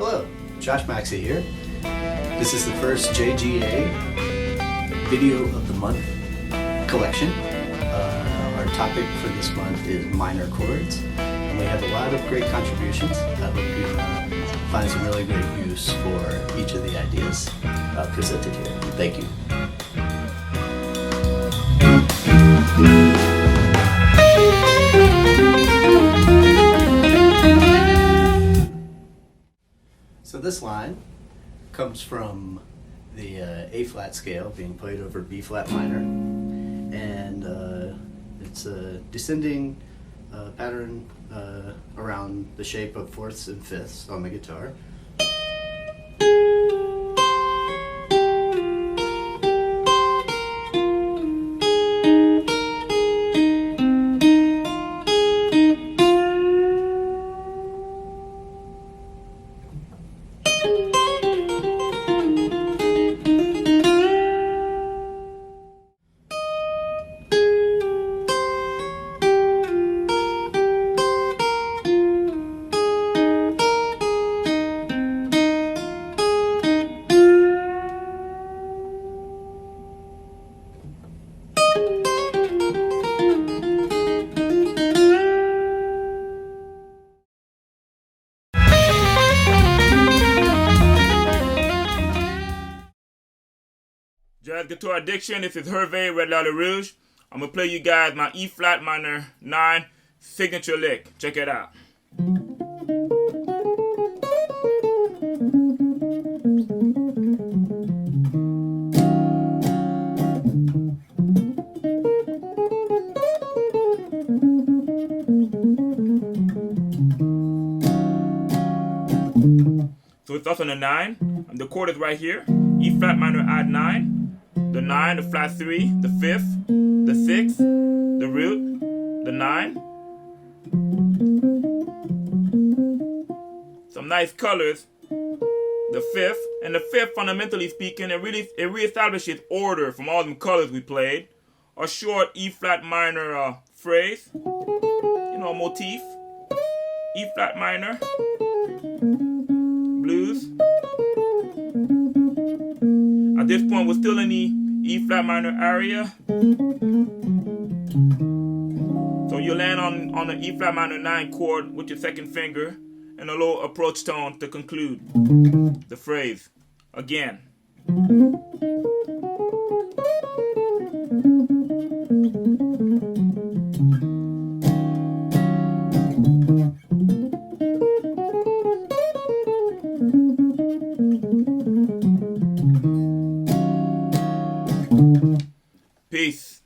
Hello, Josh Maxey here. This is the first JGA Video of the Month collection. Our topic for this month is minor chords, and we have a lot of great contributions. I hope you find some really great use for each of the ideas presented here. Thank you. So this line comes from the A-flat scale being played over B-flat minor, and it's a descending pattern around the shape of fourths and fifths on the guitar. Jazz Guitar Addiction, this is Hervé Red Light Rouge. I'm going to play you guys my E-flat minor 9 signature lick. Check it out. So it's also on the 9, and the chord is right here. E-flat minor add 9. The 9, the flat 3, the 5th, the 6th, the root, the 9. Some nice colors. The 5th, and the 5th, fundamentally speaking, it reestablishes order from all them colors we played. A short E-flat minor phrase, motif. E-flat minor, blues. At this point, we're still in the E-flat minor area. So you land on the E-flat minor 9 chord with your second finger and a low approach tone to conclude the phrase. Again. Peace.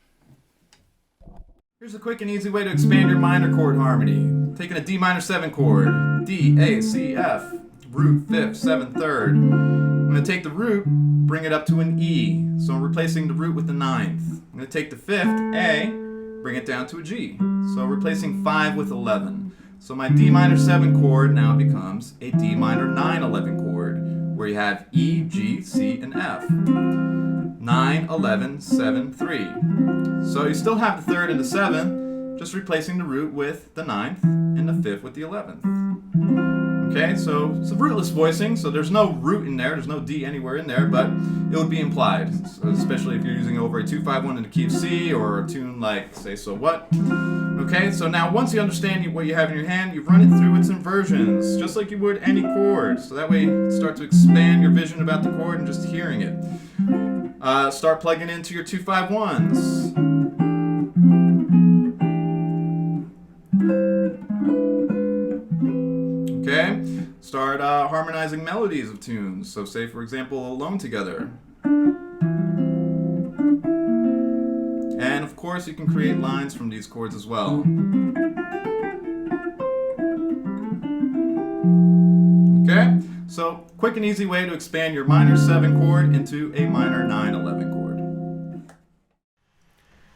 Here's a quick and easy way to expand your minor chord harmony. Taking a D minor 7 chord, D, A, C, F, root, 5th, 7th, 3rd. I'm going to take the root, bring it up to an E. So I'm replacing the root with the 9th. I'm going to take the 5th, A, bring it down to a G. So replacing 5 with 11. So my D minor 7 chord now becomes a D minor 9, 11 chord, where you have E, G, C, and F. 9, 11, 7, 3. So you still have the 3rd and the 7th, just replacing the root with the 9th and the 5th with the 11th. Okay, so it's a rootless voicing, so there's no root in there, there's no D anywhere in there, but it would be implied, so especially if you're using over a 2-5-1 in the key of C or a tune like Say So What. Okay, so now once you understand what you have in your hand, you run it through its inversions, just like you would any chord. So that way you start to expand your vision about the chord and just hearing it. Start plugging into your 2-5-1s. Okay, start harmonizing melodies of tunes. So say, for example, Alone Together. And of course, you can create lines from these chords as well. Okay, so quick and easy way to expand your minor 7 chord into a minor 9, 11 chord.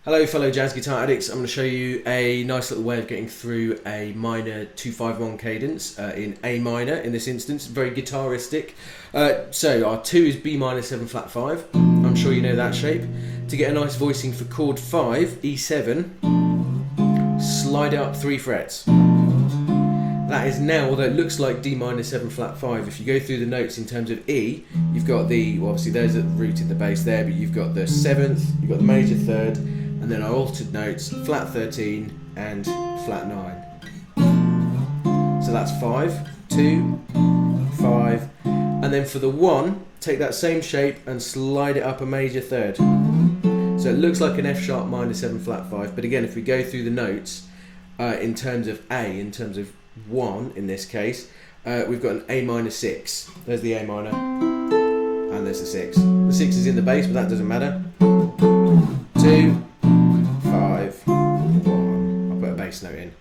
Hello fellow jazz guitar addicts, I'm going to show you a nice little way of getting through a minor 2-5-1 cadence in A minor in this instance, very guitaristic. So our 2 is B minor 7 flat 5, I'm sure you know that shape. To get a nice voicing for chord 5, E7, slide it up 3 frets. That is now, although it looks like D minor 7 flat 5, if you go through the notes in terms of E, you've got the, well, obviously there's a root in the bass there, but you've got the 7th, you've got the major 3rd, and then our altered notes, flat 13 and flat 9. So that's 5, 2, 5, and then for the 1, take that same shape and slide it up a major 3rd. So it looks like an F sharp minor 7 flat 5, but again, if we go through the notes, in terms of A, in terms of 1 in this case, we've got an A minor 6. There's the A minor, and there's the 6. The 6 is in the bass, but that doesn't matter. 2, 5, 1. I'll put a bass note in.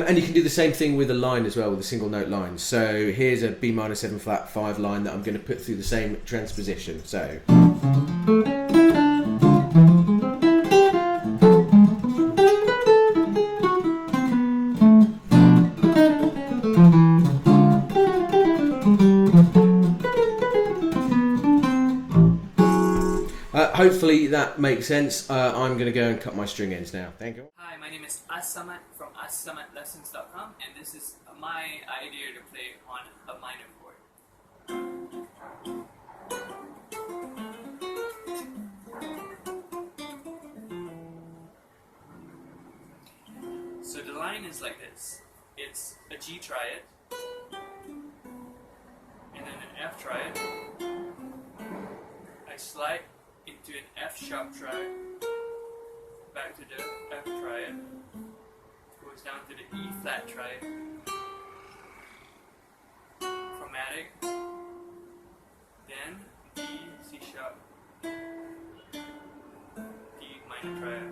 And you can do the same thing with a line as well, with a single note line. So here's a B minor 7 flat 5 line that I'm going to put through the same transposition. So. Hopefully that makes sense. I'm going to go and cut my string ends now. Thank you. Hi, my name is Smedt from SMETLessons.com, and this is my idea to play on a minor chord. So the line is like this. It's a G triad, and then an F triad. I slide into an F sharp triad, back to the F triad, goes down to the E flat triad, chromatic, then D, C sharp, D minor triad.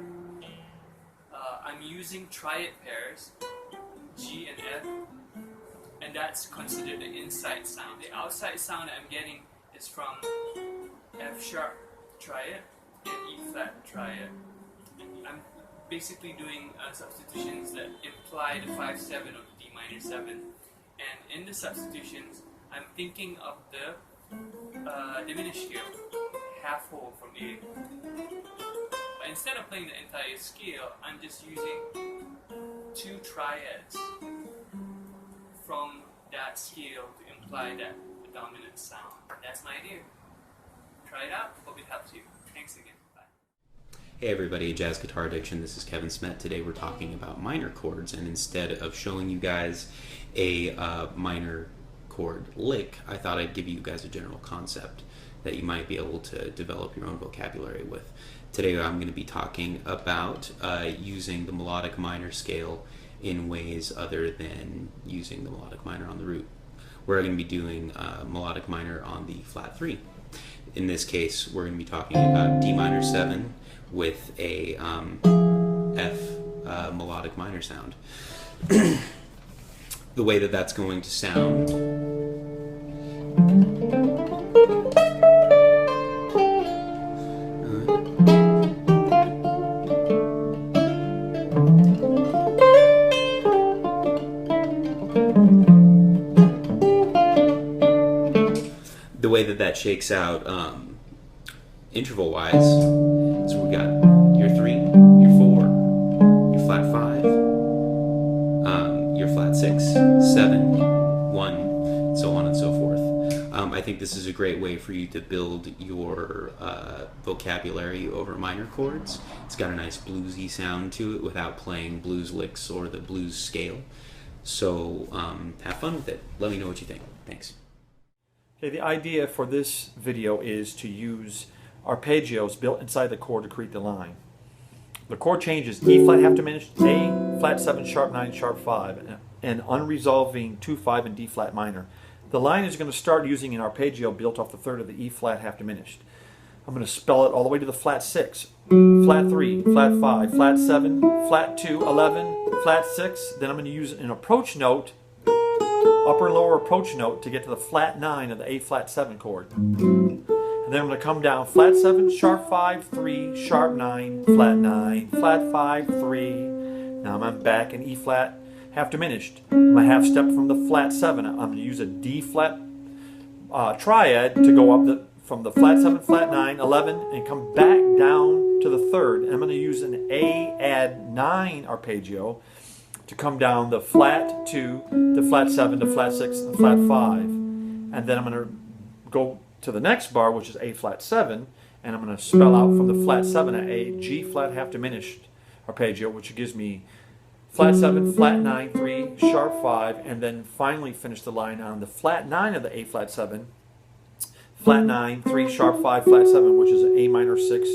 I'm using triad pairs, G and F, and that's considered the inside sound. The outside sound I'm getting is from F sharp triad and E flat triad. I'm basically doing substitutions that imply the 5/7 of D minor 7, and in the substitutions I'm thinking of the diminished scale, half whole from A. But instead of playing the entire scale, I'm just using 2 triads from that scale to imply that the dominant sound. That's my idea. Try it out. Hope it helps you. Thanks again. Bye. Hey everybody, Jazz Guitar Addiction, this is Kevan Smedt. Today we're talking about minor chords, and instead of showing you guys a minor chord lick, I thought I'd give you guys a general concept that you might be able to develop your own vocabulary with. Today I'm going to be talking about using the melodic minor scale in ways other than using the melodic minor on the root. We're going to be doing melodic minor on the flat 3. In this case, we're going to be talking about D minor 7 with a F melodic minor sound. The way that that's going to sound. The way that that shakes out interval wise, so we got your 3, your 4, your flat 5, your flat 6, 7, 1, so on and so forth. I think this is a great way for you to build your vocabulary over minor chords. It's got a nice bluesy sound to it without playing blues licks or the blues scale. So have fun with it. Let me know what you think. Thanks. Okay, the idea for this video is to use arpeggios built inside the chord to create the line. The chord changes E flat half diminished, A flat 7 sharp 9 sharp 5, and unresolving 2 5 and D flat minor. The line is going to start using an arpeggio built off the 3rd of the E flat half diminished. I'm going to spell it all the way to the flat 6, flat 3, flat 5, flat 7, flat 2, 11, flat 6. Then I'm going to use an approach note, upper and lower approach note, to get to the flat 9 of the A flat 7 chord. And then I'm going to come down flat 7, sharp 5, 3, sharp 9, flat 9, flat 5, 3. Now I'm back in E flat half diminished. I'm a half step from the flat 7. I'm going to use a D flat triad to go up the from the flat 7, flat 9, 11, and come back down to the 3rd. And I'm going to use an A add 9 arpeggio to come down the flat 2, the flat 7, the flat 6, and the flat 5. And then I'm going to go to the next bar, which is A flat 7, and I'm going to spell out from the flat 7 a G flat half diminished arpeggio, which gives me flat 7, flat 9, 3, sharp 5, and then finally finish the line on the flat 9 of the A flat 7, flat 9, 3, sharp 5, flat 7, which is an A minor 6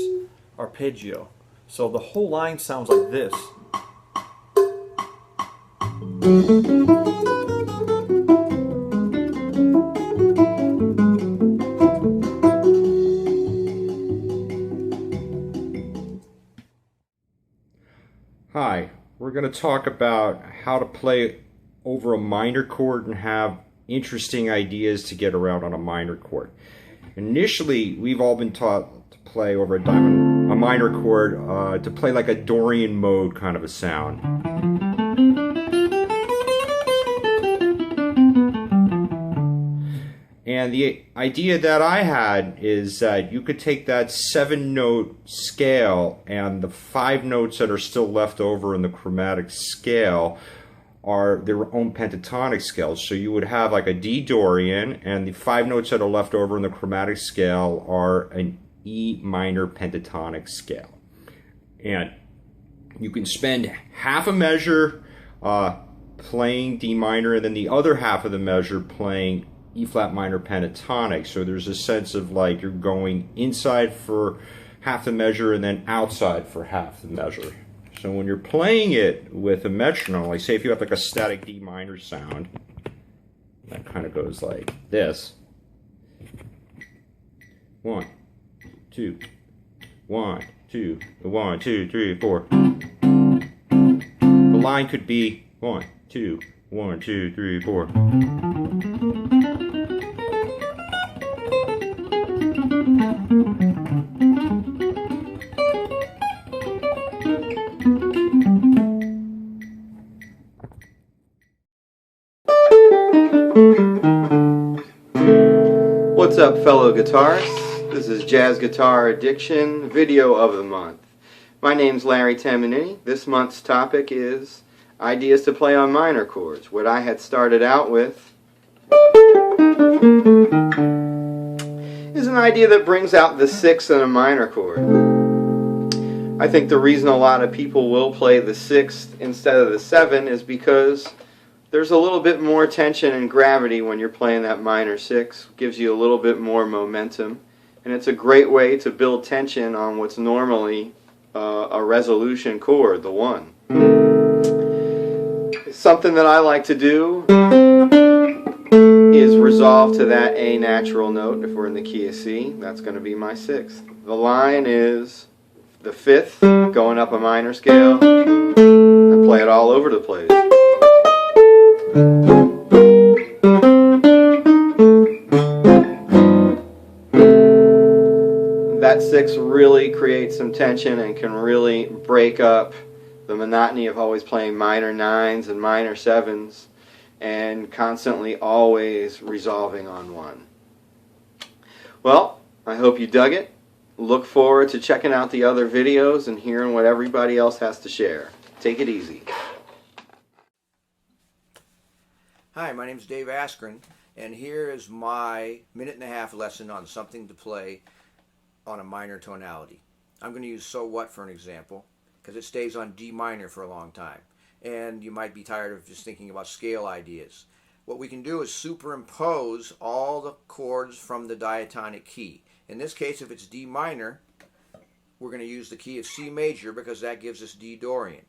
arpeggio. So the whole line sounds like this. Hi, we're going to talk about how to play over a minor chord and have interesting ideas to get around on a minor chord. Initially, we've all been taught to play over a minor chord to play like a Dorian mode kind of a sound. And the idea that I had is that you could take that 7-note scale and the 5 notes that are still left over in the chromatic scale are their own pentatonic scales. So you would have like a D Dorian, and the 5 notes that are left over in the chromatic scale are an E minor pentatonic scale. And you can spend half a measure playing D minor and then the other half of the measure playing E flat minor pentatonic. So there's a sense of like you're going inside for half the measure and then outside for half the measure. So when you're playing it with a metronome, like say if you have like a static D minor sound, that kind of goes like this. 1, 2, 1, 2, 1, 2, 3, 4. The line could be 1, 2, 1, 2, 3, 4. What's up, fellow guitarists? This is Jazz Guitar Addiction Video of the Month. My name's Larry Tamanini. This month's topic is ideas to play on minor chords. What I had started out with is an idea that brings out the 6 in a minor chord. I think the reason a lot of people will play the 6th instead of the 7 is because there's a little bit more tension and gravity when you're playing that minor 6. Gives you a little bit more momentum, and it's a great way to build tension on what's normally a resolution chord, the 1. Something that I like to do is resolve to that A natural note. If we're in the key of C, that's going to be my 6th. The line is the 5th going up a minor scale. I play it all over the place. That 6 really creates some tension and can really break up the monotony of always playing minor 9s and minor 7s and constantly always resolving on 1. Well, I hope you dug it. Look forward to checking out the other videos and hearing what everybody else has to share. Take it easy. Hi, my name is Dave Askren, and here is my minute-and-a-half lesson on something to play on a minor tonality. I'm going to use So What for an example, because it stays on D minor for a long time. And you might be tired of just thinking about scale ideas. What we can do is superimpose all the chords from the diatonic key. In this case, if it's D minor, we're going to use the key of C major because that gives us D Dorian.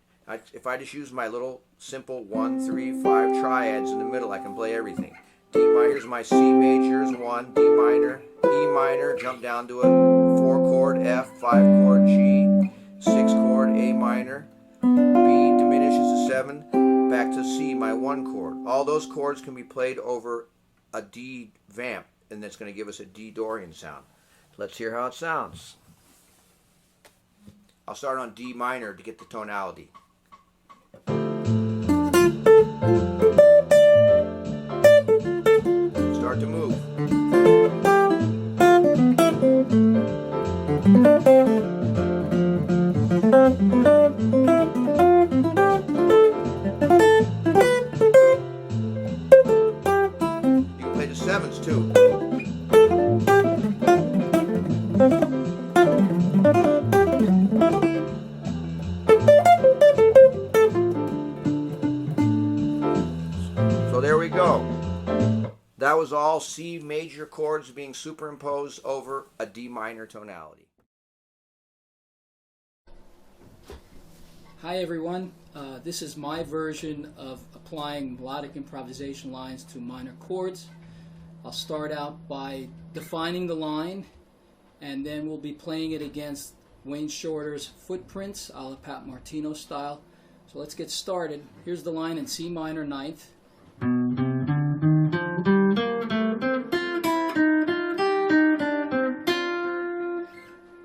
If I just use my little simple 1, 3, 5 triads in the middle, I can play everything. D minor, here's my C major is 1, D minor, E minor, jump down to a 4 chord F, 5 chord G, 6 chord A minor, B diminishes to 7, back to C, my 1 chord. All those chords can be played over a D vamp, and that's going to give us a D Dorian sound. Let's hear how it sounds. I'll start on D minor to get the tonality. Start to move. You can play the sevens too. So there we go. That was all C major chords being superimposed over a D minor tonality. Hi everyone, this is my version of applying melodic improvisation lines to minor chords. I'll start out by defining the line, and then we'll be playing it against Wayne Shorter's Footprints, a la Pat Martino style. So let's get started. Here's the line in C minor ninth.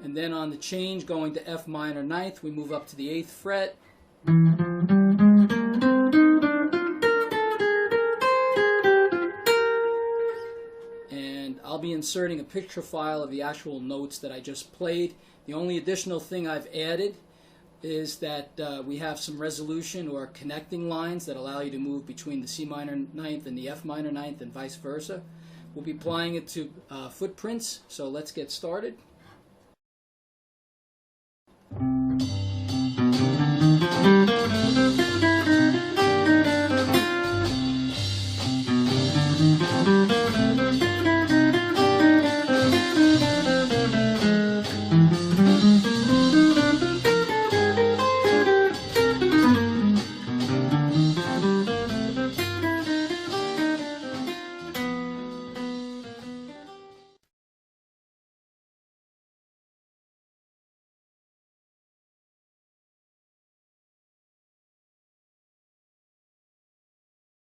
And then on the change going to F minor ninth, we move up to the 8th fret. And I'll be inserting a picture file of the actual notes that I just played. The only additional thing I've added is that we have some resolution or connecting lines that allow you to move between the C minor ninth and the F minor ninth and vice versa. We'll be applying it to Footprints, so let's get started.